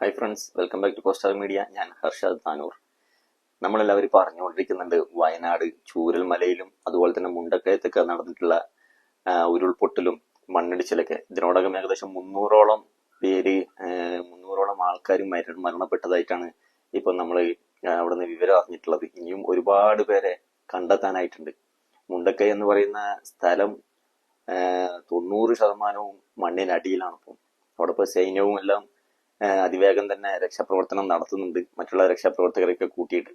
Hi friends, welcome back to Poster Media. ഞാൻ ഹർഷാദ് താനൂർ. നമ്മളെല്ലാവരും പറഞ്ഞുകൊണ്ടിരിക്കുന്നുണ്ട് വയനാട് ചൂരൽമലയിലും അതുപോലെ തന്നെ മുണ്ടക്കയത്തൊക്കെ നടന്നിട്ടുള്ള ഉരുൾപൊട്ടലും മണ്ണിടിച്ചിലൊക്കെ. ഇതിനോടകം ഏകദേശം 300ഓളം ആൾക്കാർ മരണപ്പെട്ടതായിട്ടാണ് ഇപ്പൊ നമ്മൾ അവിടുന്ന് വിവരം അറിഞ്ഞിട്ടുള്ളത്. ഇനിയും ഒരുപാട് പേരെ കണ്ടെത്താനായിട്ടുണ്ട്. മുണ്ടക്കൈ എന്ന് പറയുന്ന സ്ഥലം 90% മണ്ണിനടിയിലാണ്. ഇപ്പം അവിടെ ഇപ്പൊ സൈന്യവും എല്ലാം അതിവേഗം തന്നെ രക്ഷാപ്രവർത്തനം നടത്തുന്നുണ്ട്, മറ്റുള്ള രക്ഷാപ്രവർത്തകരെയൊക്കെ കൂട്ടിയിട്ട്.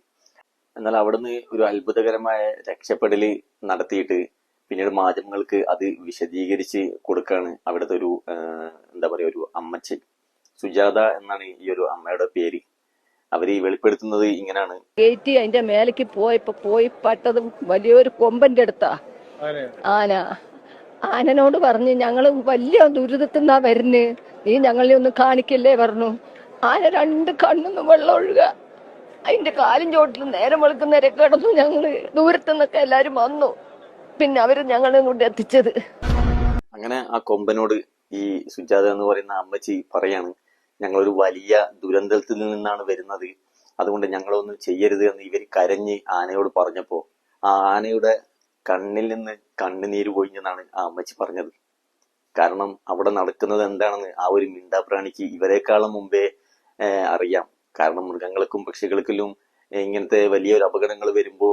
എന്നാൽ അവിടുന്ന് ഒരു അത്ഭുതകരമായ രക്ഷപ്പെടൽ നടത്തിയിട്ട് പിന്നീട് മാധ്യമങ്ങൾക്ക് അത് വിശദീകരിച്ച് കൊടുക്കാണ് അവിടുത്തെ ഒരു ഒരു അമ്മച്ചി. സുജാത എന്നാണ് ഈ ഒരു അമ്മയുടെ പേര്. അവര് വെളിപ്പെടുത്തുന്നത് ഇങ്ങനെയാണ്. ഗേറ്റ് അതിന്റെ മേലേക്ക് പോയി പട്ടതും വലിയൊരു കൊമ്പന്റെ അടുത്താ ആനനോട് പറഞ്ഞു, ഞങ്ങള് വലിയ ദുരിതത്തിന്നാ വരുന്ന്, നീ ഞങ്ങളെ ഒന്ന് കാണിക്കല്ലേ പറഞ്ഞു. ആന 2 കണ്ണൊന്നും വെള്ളം ഒഴുക. അതിന്റെ കാലും ചോട്ടിൽ നേരം വെളുക്കുന്നവരെ കിടന്നു. ഞങ്ങള് ദൂരത്തുനിന്നൊക്കെ എല്ലാരും വന്നു. പിന്നെ അവര് ഞങ്ങളെ കൊണ്ട് എത്തിച്ചത്. അങ്ങനെ ആ കൊമ്പനോട് ഈ സുജാത എന്ന് പറയുന്ന അമ്മച്ചി പറയാണ്, ഞങ്ങളൊരു വലിയ ദുരന്തത്തിൽ നിന്നാണ് വരുന്നത്, അതുകൊണ്ട് ഞങ്ങളൊന്നും ചെയ്യരുത് എന്ന് ഇവർ കരഞ്ഞ് ആനയോട് പറഞ്ഞപ്പോ ആ ആനയുടെ കണ്ണിൽ നിന്ന് കണ്ണുനീര് പൊഴിഞ്ഞെന്നാണ് ആ അമ്മച്ചി പറഞ്ഞത്. കാരണം അവിടെ നടക്കുന്നത് എന്താണെന്ന് ആ ഒരു മിണ്ടാപ്രാണിക്ക് ഇവരെക്കാളും മുമ്പേ അറിയാം. കാരണം മൃഗങ്ങൾക്കും പക്ഷികൾക്കും ഇങ്ങനത്തെ വലിയൊരു അപകടങ്ങൾ വരുമ്പോ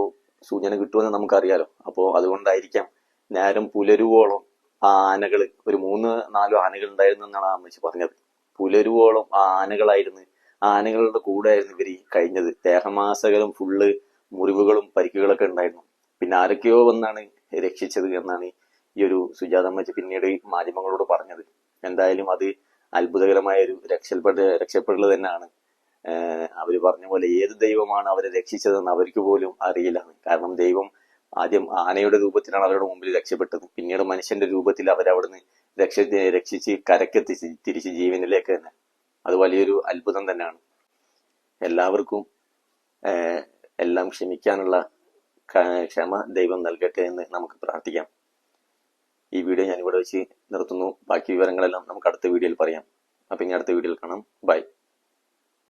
സൂചന കിട്ടുമെന്ന് നമുക്കറിയാലോ. അപ്പോ അതുകൊണ്ടായിരിക്കാം നേരം പുലരുവോളം ആ ആനകൾ, ഒരു 3-4 ആനകൾ ഉണ്ടായിരുന്നു എന്നാണ് ആ അമ്മച്ചി പറഞ്ഞത്. പുലരുവോളം ആ ആനകളായിരുന്നു, ആനകളുടെ കൂടെ ആയിരുന്നു ഇവര് കഴിഞ്ഞത്. ദേഹമാസകലം ഫുള്ള് മുറിവുകളും പരിക്കുകളൊക്കെ ഉണ്ടായിരുന്നു. പിന്നെ ആരൊക്കെയോ വന്നാണ് രക്ഷിച്ചത് എന്നാണ് ഈ ഒരു സുജാതമ്മച്ചി പിന്നീട് മാധ്യമങ്ങളോട് പറഞ്ഞത്. എന്തായാലും അത് അത്ഭുതകരമായ ഒരു രക്ഷപ്പെടൽ തന്നെയാണ്. അവര് പറഞ്ഞ പോലെ ഏത് ദൈവമാണ് അവരെ രക്ഷിച്ചതെന്ന് അവർക്ക് പോലും അറിയില്ല. കാരണം ദൈവം ആദ്യം ആനയുടെ രൂപത്തിലാണ് അവരുടെ മുമ്പിൽ രക്ഷപ്പെട്ടത്. പിന്നീട് മനുഷ്യന്റെ രൂപത്തിൽ അവരവിടുന്ന് രക്ഷിച്ച് കരക്കെത്തിച്ച് തിരിച്ച് ജീവനിലേക്ക് തന്നെ. അത് വലിയൊരു അത്ഭുതം തന്നെയാണ്. എല്ലാവർക്കും എല്ലാം ക്ഷമിക്കാനുള്ള ക്ഷമ ദൈവം നൽകട്ടെ എന്ന് നമുക്ക് പ്രാർത്ഥിക്കാം. ഈ വീഡിയോ ഞാൻ ഇവിടെ വെച്ച് നിർത്തുന്നു. ബാക്കി വിവരങ്ങളെല്ലാം നമുക്ക് അടുത്ത വീഡിയോയിൽ പറയാം. അപ്പൊ ഇനി അടുത്ത വീഡിയോയിൽ കാണാം. ബൈ.